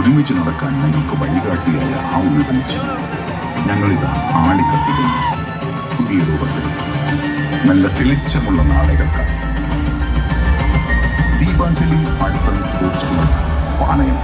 ഒരുമിച്ച് നടക്കാൻ ഞങ്ങൾക്ക് വഴികാട്ടിയായ ആ ഒരു വെളിച്ചം ഞങ്ങളിതാ ആളിക്കത്തിക്കുന്നു പുതിയ രൂപത്തിൽ നല്ല തെളിച്ചമുള്ള നാളുകൾക്കായി. Deepanjali arts and sports club Panayam.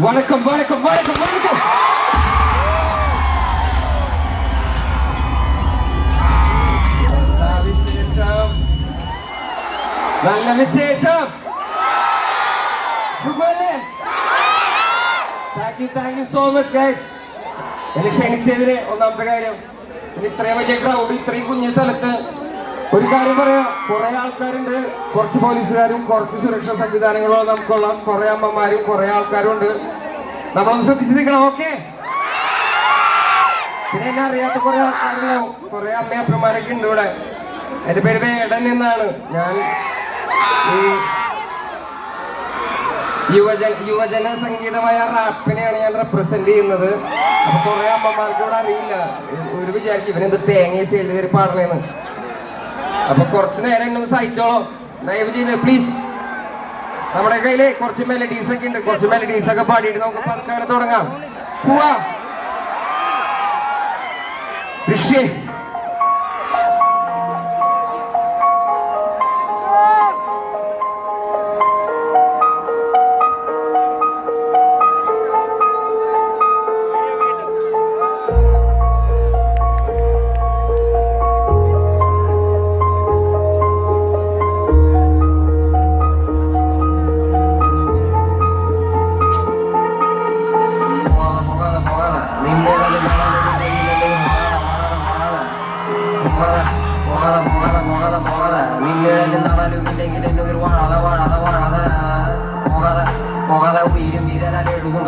வணக்கம் வணக்கம் வணக்கம் வணக்கம். നല്ല വിശേഷം. സുഖല്ലേ? Thank you so much guys. എന്നെ ക്ഷണിച്ചതിന് ഒന്നാമത്തെ കാര്യം, ഇത്രയും വലിയ ക്രൗഡ് ഇത്രയും കുഞ്ഞു സ്ഥലത്ത് ഒരു കാര്യം പറയാം, കുറെ ആൾക്കാരുണ്ട്, കുറച്ച് പോലീസുകാരും കുറച്ച് സുരക്ഷാ സംവിധാനങ്ങളും നമുക്കുള്ള കുറെ അമ്മമാരും കുറെ ആൾക്കാരും ഉണ്ട്. നമ്മളൊന്ന് ശ്രദ്ധിച്ച് നിൽക്കണം, ഓക്കെ? പിന്നെ എന്നെ അറിയാത്ത കുറെ ആൾക്കാരുണ്ടാവും, കുറെ അമ്മയപ്പന്മാരൊക്കെ ഉണ്ട് ഇവിടെ. എൻ്റെ പേര് വേടൻ എന്നാണ്. ഞാൻ ഈ യുവജന സംഗീതമായ റാപ്പിനെയാണ് ഞാൻ റെപ്രസെന്റ് ചെയ്യുന്നത്. അപ്പൊ കുറെ അമ്മമാർക്ക് ഇവിടെ അറിയില്ല, ഒരു വിചാരിക്കും ഇവനെന്ത് തേങ്ങ സ്റ്റേജിൽ കയറി പാടണേന്ന്. അപ്പൊ കുറച്ച് നേരം എന്നെ ഒന്ന് സഹിച്ചോളോ, ദയവ് ചെയ്ത് പ്ലീസ്. നമ്മുടെ കയ്യില് കുറച്ച് മെലഡീസ് ഒക്കെ ഉണ്ട്, കുറച്ച് മെലഡീസ് ഒക്കെ പാടിയിട്ട് നമുക്ക് പതുക്കെ തുടങ്ങാം. പോവാ ഋഷി.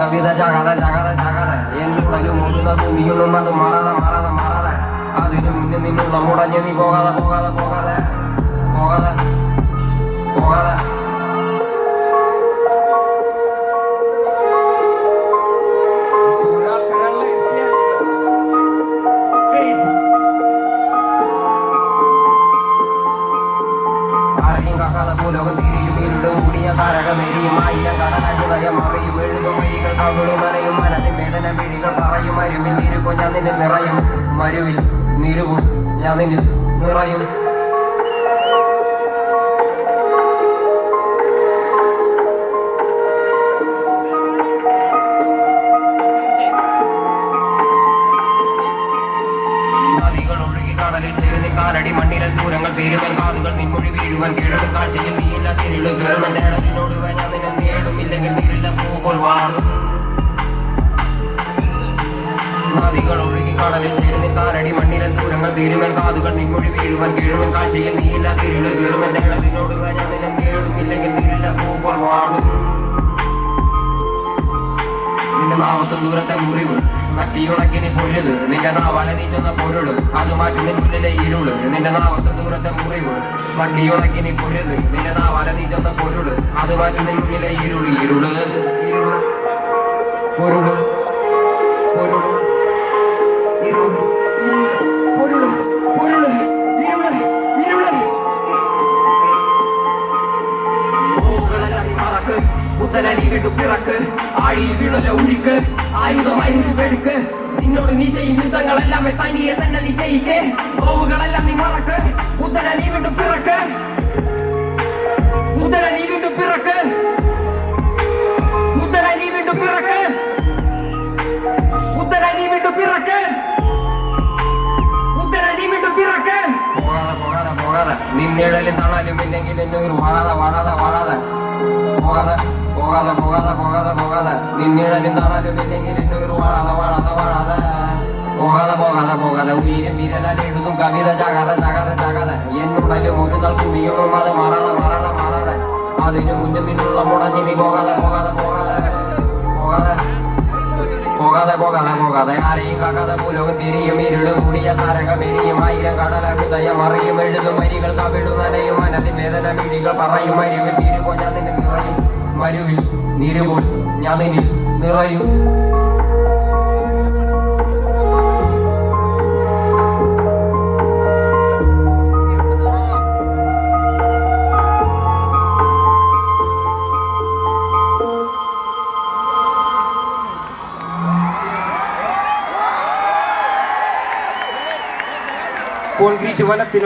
കവിത ജഗത ജഗത ജഗത എന്നുടലും മുഴുന്ന ഭൂമിയൊന്നും അത് മാറാതെ മാറാതെ മാറാതെ അതിനു മുന്നിൽ നിന്നുള്ള മുടഞ്ഞ് നീ പോകാതെ പോകാതെ പോകാതെ പോകാതെ പോകാതെ. ലോകം തിരിയും ഇരുടും കൂടിയ താരകമേരിയും ആയിരം കടലഹൃദയം മറിയും എഴുതും വഴികൾ കവിളി നനയും മനസ്സിൻ വേദന മിഴികൾ പറയും മരുവിൽ നിരുവും ഞാൻ നിന്നിൽ നിറയും മരുവിൽ നിരുവും ഞാൻ നിന്നിൽ നിറയും. കാലടി മണ്ണിലെ ദൂരങ്ങൾ തീരുവൻ കാതുകൾ നിൻമൊഴി വീഴുവൻ കീഴും കാഴ്ചയിൽ നീയില്ല തിരിള് കയറുമെന്റെ ഇടത്തിനോട് ഞാൻ നിന്നെ നേടുമില്ലെങ്കിൽ നീരില്ല പൂപ്പോൾ വാഴും. നദികൾ ഒഴുകി കടലിൽ ചേരുന്ന കാലടി മണ്ണിലെ ദൂരങ്ങൾ തീരുവൻ കാതുകൾ നിൻമൊഴി വീഴുവൻ കീഴും കാഴ്ചയിൽ നീയില്ല തിരിള് കയറുമെന്റെ ഇടത്തിനോട് ഞാൻ നിന്നെ നേടുമില്ലെങ്കിൽ നീരില്ല പൂപ്പോൾ വാഴും. നിന്റെ നാമത്തും ദൂരത്തെ മുറിവ് നക്കിയുണക്കിനി പൊരുത് നിന്റെ നാവാല നീ ചെന്ന പൊരുള് അത് മാറ്റി നിന്നിലെ ഇരുള്. നിന്റെ നാമത്തും ദൂരത്തെ മുറിവ് നക്കിയുണക്കിനി പൊരുത് നിന്റെ നാവാല നീ ചെന്ന പൊരുള് അത് മാറ്റി നിന്നിലെ ഇരുള് ഇരുള് പൊരുള് പൊരുള് ഇരുള് പൊരുള് പൊരുള് ഇരുള് ഇരുള്. പുത്തനടി വിട്ടു പിറക്ക് ആഴിയിൽ വീഴല ഒഴിക്ക് ആയുധമായി വെടുക്ക് നിന്നോട് നീ ചെയ്യും യുദ്ധങ്ങളെല്ലാം തനിയെ തന്നെ നീ ജയിക്ക് നോവുകളെല്ലാം നീ മറക്ക് പുത്തനടി വിട്ടു പിറക്ക് പുത്തനടി വിട്ടു പിറക്ക് പുത്തനടി വിട്ടു പിറക്ക് പുത്തനടി വിട്ടു പിറക്ക് പുത്തനടി വിട്ടു പിറക്ക്. പോകാതെ പോകാതെ പോകാതെ നിന്നിടലും തണലും ഇല്ലെങ്കിൽ എന്നൊരു വാഴാതെ വാഴാതെ വാഴാതെ പോകാതെ പോകാതെ പോകാതെ പോകാതെ പോകാതെ നിന്നിടലും തണലും ഇല്ലെങ്കിൽ എന്നൊരു വാഴാതെ വാഴാതെ വാഴാതെ പോകാതെ പോകാതെ പോകാതെ ഉയരും വിരലെഴുതും കവിത ചകാതെ ചകാതെ ചകാതെ എന്നുടലും ഒരു നാൾ കുടിയും അത് മാറാതെ മാറാതെ മാറാതെ അതിനു മുന്നിൽ നിന്നുള്ള മുടഞ്ഞിനി പോകാതെ പോകാതെ പോകാതെ പോകാതെ പോകാതെ പോകാതെ പോകാതെ ആരെയും കാക്കാതെ പുലവും തിരിയും ഇരുളും കൂടിയ താരകമെരിയും ആയിരം കടല ഹൃദയം അറിയും എഴുതും വരികൾ കവിടും നനയും മനതിൻ വേദന മിഴികൾ പറയും മരുവിൽ തിരുപോ ഞാൻ നിന്നെ നിറയും മരുവിൽ നിരുപോൽ ഞാൻ നിന്നിൽ നിറയും കോൺക്രീറ്റ് വനത്തിന്